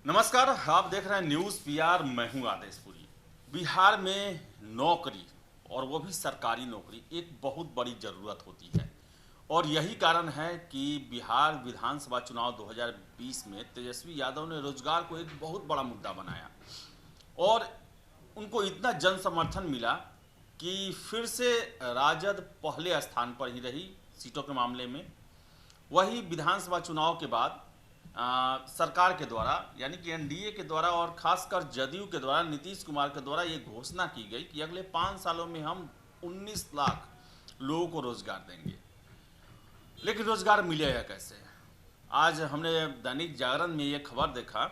नमस्कार, आप देख रहे हैं न्यूज़ पीआर। मैं हूं आदेशपुरी। बिहार में नौकरी और वो भी सरकारी नौकरी एक बहुत बड़ी ज़रूरत होती है और यही कारण है कि बिहार विधानसभा चुनाव 2020 में तेजस्वी यादव ने रोजगार को एक बहुत बड़ा मुद्दा बनाया और उनको इतना जन समर्थन मिला कि फिर से राजद पहले स्थान पर ही रही सीटों के मामले में। वही विधानसभा चुनाव के बाद सरकार के द्वारा यानी कि एनडीए के द्वारा और खासकर जदयू के द्वारा नीतीश कुमार के द्वारा ये घोषणा की गई कि अगले 5 सालों में हम 19 लाख लोगों को रोजगार देंगे। लेकिन रोजगार मिलेगा कैसे? आज हमने दैनिक जागरण में ये खबर देखा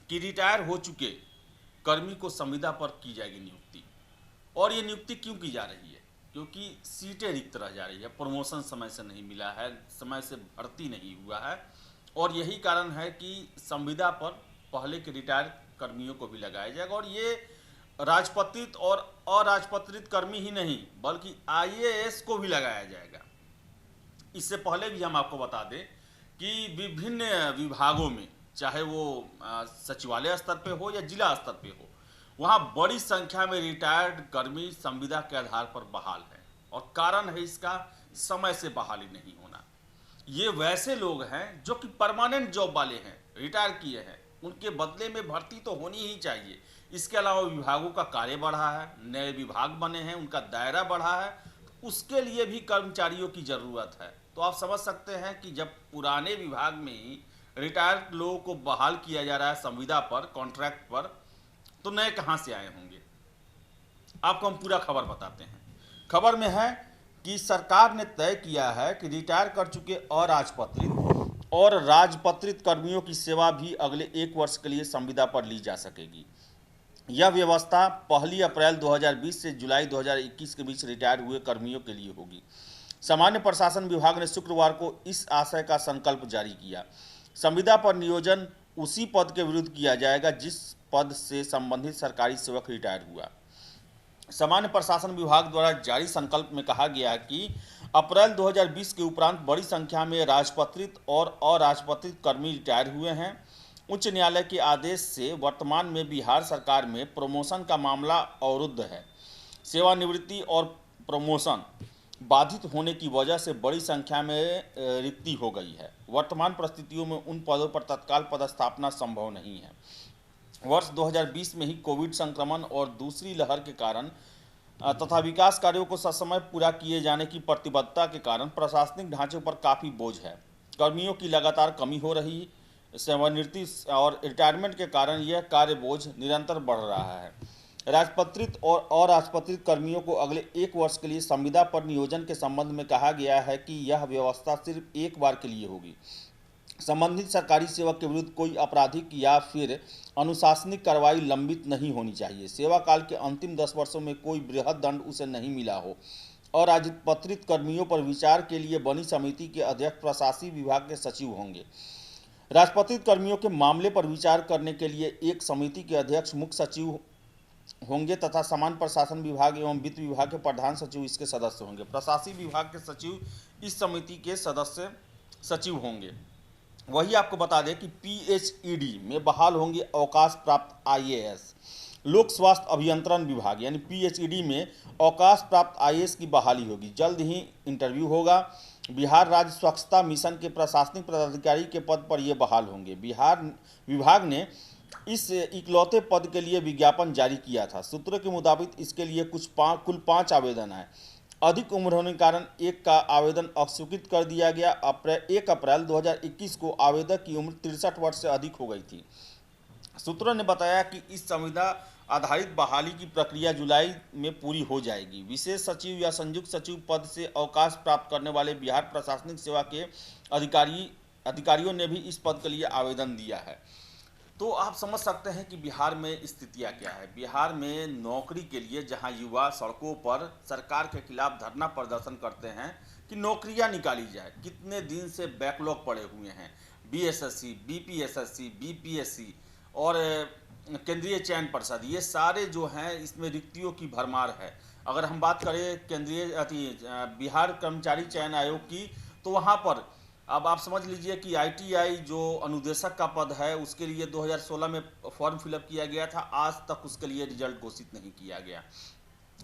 कि रिटायर हो चुके कर्मी को संविदा पर की जाएगी नियुक्ति। और ये नियुक्ति क्यों की जा रही है? क्योंकि सीटें रिक्त रह जा रही है, प्रमोशन समय से नहीं मिला है, समय से भर्ती नहीं हुआ है और यही कारण है कि संविदा पर पहले के रिटायर कर्मियों को भी लगाया जाएगा। और ये राजपत्रित और अराजपत्रित कर्मी ही नहीं बल्कि आईएएस को भी लगाया जाएगा। इससे पहले भी हम आपको बता दें कि विभिन्न विभागों में, चाहे वो सचिवालय स्तर पे हो या जिला स्तर पे हो, वहाँ बड़ी संख्या में रिटायर्ड कर्मी संविदा के आधार पर बहाल हैं और कारण है इसका समय से बहाली नहीं होना। ये वैसे लोग हैं जो कि परमानेंट जॉब वाले हैं, रिटायर किए हैं, उनके बदले में भर्ती तो होनी ही चाहिए। इसके अलावा विभागों का कार्य बढ़ा है, नए विभाग बने हैं, उनका दायरा बढ़ा है, तो उसके लिए भी कर्मचारियों की ज़रूरत है। तो आप समझ सकते हैं कि जब पुराने विभाग में ही रिटायर्ड लोगों को बहाल किया जा रहा है संविदा पर, कॉन्ट्रैक्ट पर, तो नए कहाँ से आए होंगे। आपको हम पूरा खबर बताते हैं। खबर में है कि सरकार ने तय किया है कि रिटायर कर चुके अराजपत्रित और राजपत्रित कर्मियों की सेवा भी अगले 1 वर्ष के लिए संविदा पर ली जा सकेगी। यह व्यवस्था 1 अप्रैल 2020 से जुलाई 2021 के बीच रिटायर हुए कर्मियों के लिए होगी। सामान्य प्रशासन विभाग ने शुक्रवार को इस आशय का संकल्प जारी किया। संविदा पर नियोजन उसी पद के विरुद्ध किया जाएगा जिस पद से संबंधित सरकारी सेवक रिटायर हुआ। सामान्य प्रशासन विभाग द्वारा जारी संकल्प में कहा गया है कि अप्रैल 2020 के उपरांत बड़ी संख्या में राजपत्रित और अराजपत्रित कर्मी रिटायर हुए हैं। उच्च न्यायालय के आदेश से वर्तमान में बिहार सरकार में प्रमोशन का मामला अवरुद्ध है। सेवानिवृत्ति और प्रमोशन बाधित होने की वजह से बड़ी संख्या में रिक्ति हो गई है। वर्तमान परिस्थितियों में उन पदों पर तत्काल पदस्थापना संभव नहीं है। वर्ष 2020 में ही कोविड संक्रमण और दूसरी लहर के कारण तथा विकास कार्यों को ससमय पूरा किए जाने की प्रतिबद्धता के कारण प्रशासनिक ढांचे पर काफ़ी बोझ है। कर्मियों की लगातार कमी हो रही, सेवानिवृत्ति और रिटायरमेंट के कारण यह कार्य बोझ निरंतर बढ़ रहा है। राजपत्रित और अराजपत्रित कर्मियों को अगले 1 वर्ष के लिए संविदा पर नियोजन के संबंध में कहा गया है कि यह व्यवस्था सिर्फ एक बार के लिए होगी। संबंधित सरकारी सेवक के विरुद्ध कोई आपराधिक या फिर अनुशासनिक कार्रवाई लंबित नहीं होनी चाहिए। सेवा काल के अंतिम 10 वर्षों में कोई बृहद दंड उसे नहीं मिला हो। और राजपत्रित कर्मियों पर विचार के लिए बनी समिति के अध्यक्ष प्रशासनिक विभाग के सचिव होंगे। राजपत्रित कर्मियों के मामले पर विचार करने के लिए एक समिति के अध्यक्ष मुख्य सचिव होंगे तथा सामान्य प्रशासन विभाग एवं वित्त विभाग के प्रधान सचिव इसके सदस्य होंगे। प्रशासनिक विभाग के सचिव इस समिति के सदस्य सचिव होंगे। वही आपको बता दें कि पीएचईडी में बहाल होंगे अवकाश प्राप्त आईएएस। लोक स्वास्थ्य अभियंत्रण विभाग यानी पीएचईडी में अवकाश प्राप्त आईएएस की बहाली होगी। जल्द ही इंटरव्यू होगा। बिहार राज्य स्वच्छता मिशन के प्रशासनिक पदाधिकारी के पद पर ये बहाल होंगे। बिहार विभाग ने इस इकलौते पद के लिए विज्ञापन जारी किया था। सूत्रों के मुताबिक इसके लिए कुल 5 आवेदन आए। अधिक उम्र होने के कारण एक का आवेदन अस्वीकृत कर दिया गया। 1 अप्रैल 2021 को आवेदक की उम्र 63 वर्ष से अधिक हो गई थी। सूत्रों ने बताया कि इस संविदा आधारित बहाली की प्रक्रिया जुलाई में पूरी हो जाएगी। विशेष सचिव या संयुक्त सचिव पद से अवकाश प्राप्त करने वाले बिहार प्रशासनिक सेवा के अधिकारियों ने भी इस पद के लिए आवेदन दिया है। तो आप समझ सकते हैं कि बिहार में स्थितियां क्या है। बिहार में नौकरी के लिए जहां युवा सड़कों पर सरकार के खिलाफ धरना प्रदर्शन करते हैं कि नौकरियां निकाली जाए, कितने दिन से बैकलॉग पड़े हुए हैं। बीएसएससी, बीपीएसएससी, बीपीएससी और केंद्रीय चयन पर्षद, ये सारे जो हैं इसमें रिक्तियों की भरमार है। अगर हम बात करें बिहार कर्मचारी चयन आयोग की, तो वहाँ पर अब आप समझ लीजिए कि आईटीआई जो अनुदेशक का पद है उसके लिए 2016 में फॉर्म फिलअप किया गया था, आज तक उसके लिए रिजल्ट घोषित नहीं किया गया।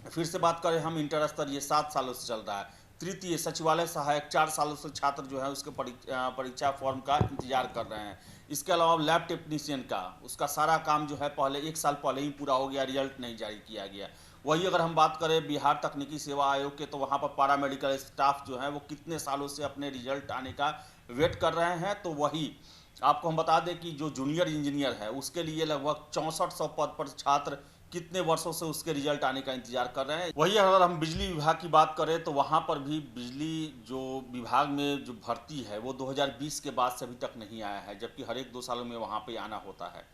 फिर से बात करें हम इंटर स्तरीय 7 सालों से चल रहा है। तृतीय सचिवालय सहायक 4 सालों से छात्र जो है उसके परीक्षा फॉर्म का इंतजार कर रहे हैं। इसके अलावा लैब टेक्नीशियन का उसका सारा काम जो है पहले 1 साल पहले ही पूरा हो गया, रिजल्ट नहीं जारी किया गया। वही अगर हम बात करें बिहार तकनीकी सेवा आयोग के, तो वहाँ पर पैरामेडिकल स्टाफ जो है वो कितने सालों से अपने रिजल्ट आने का वेट कर रहे हैं। तो वही आपको हम बता दें कि जो जूनियर इंजीनियर है उसके लिए लगभग 6400 पद पर छात्र कितने वर्षों से उसके रिजल्ट आने का इंतजार कर रहे हैं। वही अगर हम बिजली विभाग की बात करें तो वहाँ पर भी बिजली जो विभाग में जो भर्ती है वो 2020 के बाद से अभी तक नहीं आया है, जबकि हर एक 2 सालों में वहाँ पे आना होता है।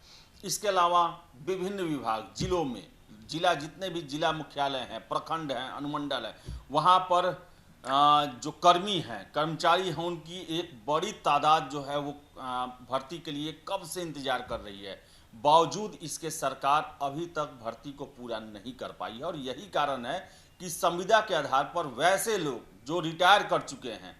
इसके अलावा विभिन्न विभाग जिलों में, जिला जितने भी जिला मुख्यालय हैं, प्रखंड हैं, अनुमंडल है, वहाँ पर जो कर्मी हैं, कर्मचारी हैं, उनकी एक बड़ी तादाद जो है वो भर्ती के लिए कब से इंतजार कर रही है। बावजूद इसके सरकार अभी तक भर्ती को पूरा नहीं कर पाई है। और यही कारण है कि संविदा के आधार पर वैसे लोग जो रिटायर कर चुके हैं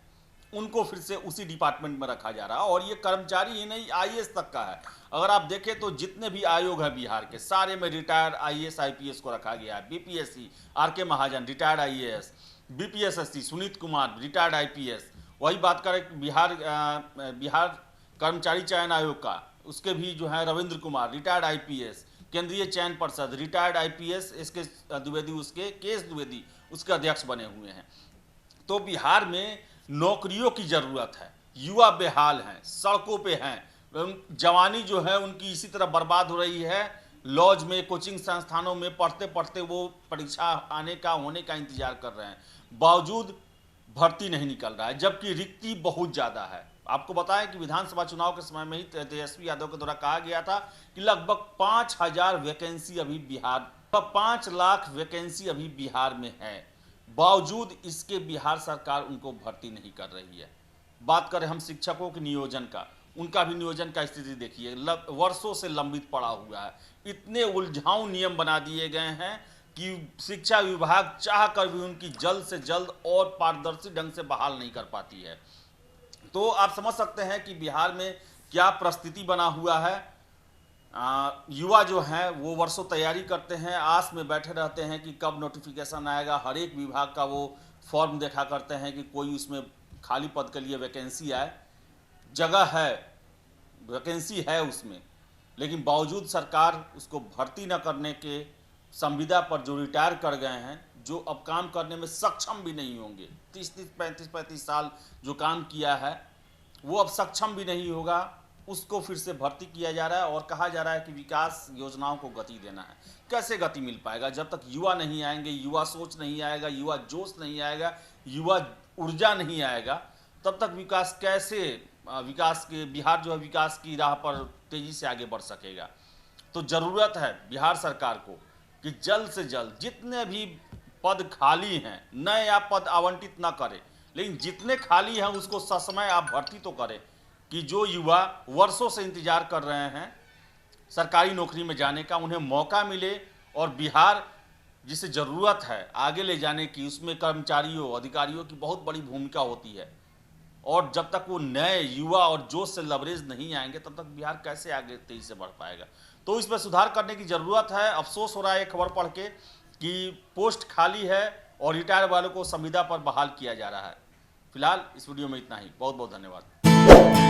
उनको फिर से उसी डिपार्टमेंट में रखा जा रहा है। और ये कर्मचारी ही नहीं, आईएएस तक का है। अगर आप देखें तो जितने भी आयोग है बिहार के, सारे में रिटायर आईएएस आईपीएस को रखा गया है। BPSC R K. Mahajan retired IAS, BPSSC Sunit Kumar retired IPS. वही बात करें बिहार कर्मचारी चयन आयोग का, उसके भी जो है रविंद्र कुमार रिटायर्ड आईपीएस, केंद्रीय चयन परिषद रिटायर्ड आईपीएस एसके द्विवेदी, उसके केएस द्विवेदी उसके अध्यक्ष बने हुए हैं। तो बिहार में नौकरियों की ज़रूरत है, युवा बेहाल हैं, सड़कों पे हैं, जवानी जो है उनकी इसी तरह बर्बाद हो रही है। लॉज में, कोचिंग संस्थानों में पढ़ते पढ़ते वो परीक्षा आने का होने का इंतजार कर रहे हैं, बावजूद भर्ती नहीं निकल रहा है, जबकि रिक्ति बहुत ज़्यादा है। आपको बताएं कि विधानसभा चुनाव के समय में ही तेजस्वी यादव के द्वारा कहा गया था कि लगभग 5000 वैकेंसी अभी बिहार, 5 लाख वैकेंसी अभी बिहार में है, बावजूद इसके बिहार सरकार उनको भर्ती नहीं कर रही है। बात करें हम शिक्षकों के नियोजन का, उनका भी नियोजन का स्थिति देखिए, वर्षों से लंबित पड़ा हुआ है। इतने उलझाऊ नियम बना दिए गए हैं कि शिक्षा विभाग चाह कर भी उनकी जल्द से जल्द और पारदर्शी ढंग से बहाल नहीं कर पाती है। तो आप समझ सकते हैं कि बिहार में क्या परिस्थिति बना हुआ है। युवा जो हैं वो वर्षों तैयारी करते हैं, आस में बैठे रहते हैं कि कब नोटिफिकेशन आएगा। हर एक विभाग का वो फॉर्म देखा करते हैं कि कोई उसमें खाली पद के लिए वैकेंसी आए, जगह है, वैकेंसी है उसमें, लेकिन बावजूद सरकार उसको भर्ती न करने के संविदा पर जो रिटायर कर गए हैं, जो अब काम करने में सक्षम भी नहीं होंगे, 30-30, 35-35 साल जो काम किया है वो अब सक्षम भी नहीं होगा, उसको फिर से भर्ती किया जा रहा है। और कहा जा रहा है कि विकास योजनाओं को गति देना है। कैसे गति मिल पाएगा जब तक युवा नहीं आएंगे, युवा सोच नहीं आएगा, युवा जोश नहीं आएगा, युवा ऊर्जा नहीं आएगा, तब तक विकास कैसे, विकास के बिहार जो है विकास की राह पर तेजी से आगे बढ़ सकेगा। तो ज़रूरत है बिहार सरकार को कि जल्द से जल्द जितने भी पद खाली हैं, नए आप पद आवंटित ना करें, लेकिन जितने खाली हैं उसको ससमय आप भर्ती तो करें कि जो युवा वर्षों से इंतजार कर रहे हैं सरकारी नौकरी में जाने का, उन्हें मौका मिले। और बिहार जिसे ज़रूरत है आगे ले जाने की, उसमें कर्मचारियों, अधिकारियों की बहुत बड़ी भूमिका होती है। और जब तक वो नए युवा और जोश से लबरेज नहीं आएंगे तब तक बिहार कैसे आगे तेजी से बढ़ पाएगा। तो इसमें सुधार करने की ज़रूरत है। अफसोस हो रहा है ये खबर पढ़ के कि पोस्ट खाली है और रिटायर वालों को संविदा पर बहाल किया जा रहा है। फिलहाल इस वीडियो में इतना ही। बहुत बहुत धन्यवाद।